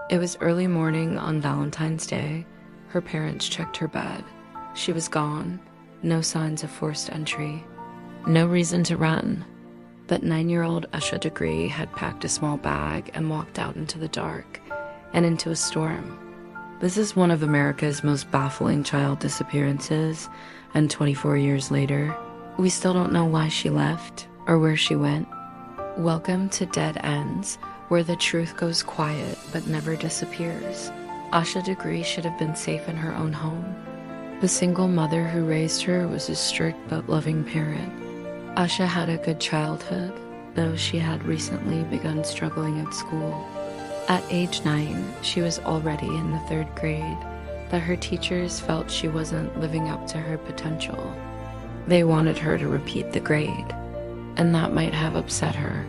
It was early morning on Valentine's Day. Her parents checked her bed. She was gone. No signs of forced entry. No reason to run. But 9-year-old Asha Degree had packed a small bag and walked out into the dark and into a storm. This is one of America's most baffling child disappearances, and 24 years later, we still don't know why she left or where she went. Welcome to Dead Ends, where the truth goes quiet but never disappears. Asha Degree should have been safe in her own home. The single mother who raised her was a strict but loving parent. Asha had a good childhood, though she had recently begun struggling at school. At age 9, she was already in the 3rd grade, but her teachers felt she wasn't living up to her potential. They wanted her to repeat the grade, and that might have upset her.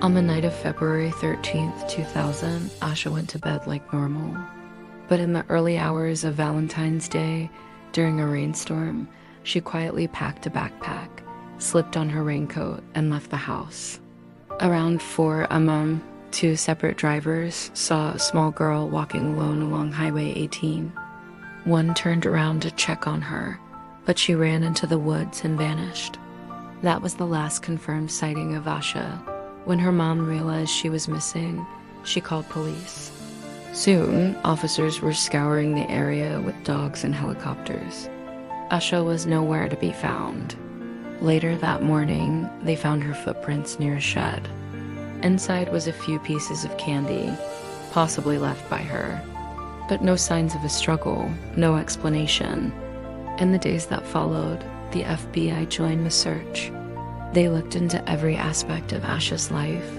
On the night of February 13th, 2000, Asha went to bed like normal. But in the early hours of Valentine's Day, during a rainstorm, she quietly packed a backpack, slipped on her raincoat, and left the house. Around 4 a.m., 2 separate drivers saw a small girl walking alone along Highway 18. One turned around to check on her, but she ran into the woods and vanished. That was the last confirmed sighting of Asha. When her mom realized she was missing, she called police. Soon, officers were scouring the area with dogs and helicopters. Asha was nowhere to be found. Later that morning, they found her footprints near a shed. Inside was a few pieces of candy, possibly left by her, but no signs of a struggle, no explanation. In the days that followed, the FBI joined the search. They looked into every aspect of Asha's life,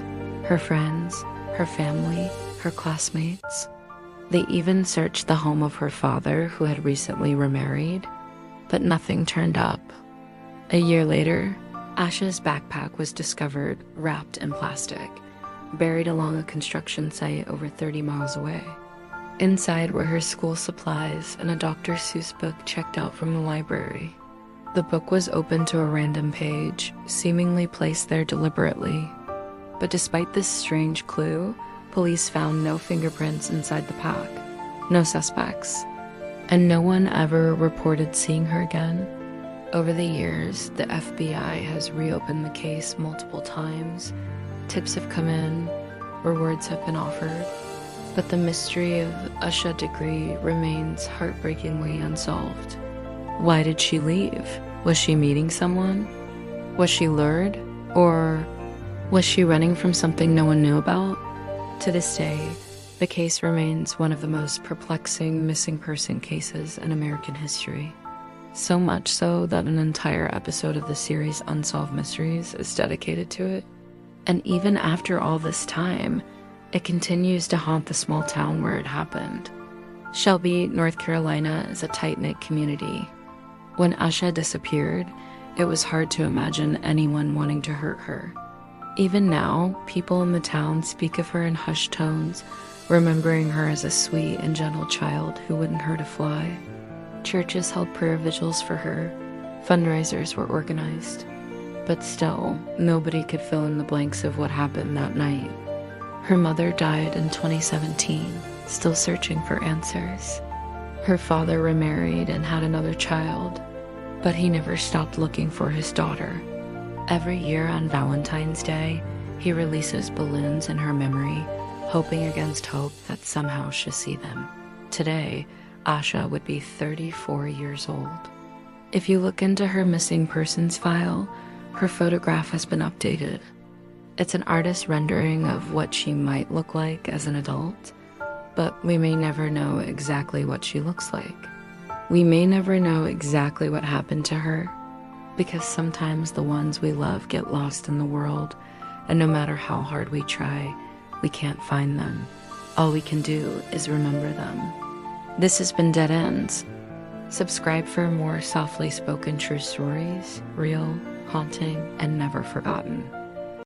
her friends, her family, her classmates. They even searched the home of her father, who had recently remarried, but nothing turned up. A year later, Asha's backpack was discovered wrapped in plastic, buried along a construction site over 30 miles away. Inside were her school supplies and a Dr. Seuss book checked out from the library. The book was open to a random page, seemingly placed there deliberately. But despite this strange clue, police found no fingerprints inside the pack, no suspects, and no one ever reported seeing her again. Over the years, the FBI has reopened the case multiple times. Tips have come in, rewards have been offered, but the mystery of Asha Degree remains heartbreakingly unsolved. Why did she leave? Was she meeting someone? Was she lured? Or was she running from something no one knew about? To this day, the case remains one of the most perplexing missing person cases in American history. So much so that an entire episode of the series Unsolved Mysteries is dedicated to it. And even after all this time, it continues to haunt the small town where it happened. Shelby, North Carolina is a tight-knit community. When Asha disappeared, it was hard to imagine anyone wanting to hurt her. Even now, people in the town speak of her in hushed tones, remembering her as a sweet and gentle child who wouldn't hurt a fly. Churches held prayer vigils for her. Fundraisers were organized. But still, nobody could fill in the blanks of what happened that night. Her mother died in 2017, still searching for answers. Her father remarried and had another child, but he never stopped looking for his daughter. Every year on Valentine's Day, he releases balloons in her memory, hoping against hope that somehow she'll see them. Today, Asha would be 34 years old. If you look into her missing persons file, her photograph has been updated. It's an artist's rendering of what she might look like as an adult, but we may never know exactly what she looks like. We may never know exactly what happened to her, because sometimes the ones we love get lost in the world, and no matter how hard we try, we can't find them. All we can do is remember them. This has been Dead Ends. Subscribe for more softly spoken true stories, real, haunting, and never forgotten.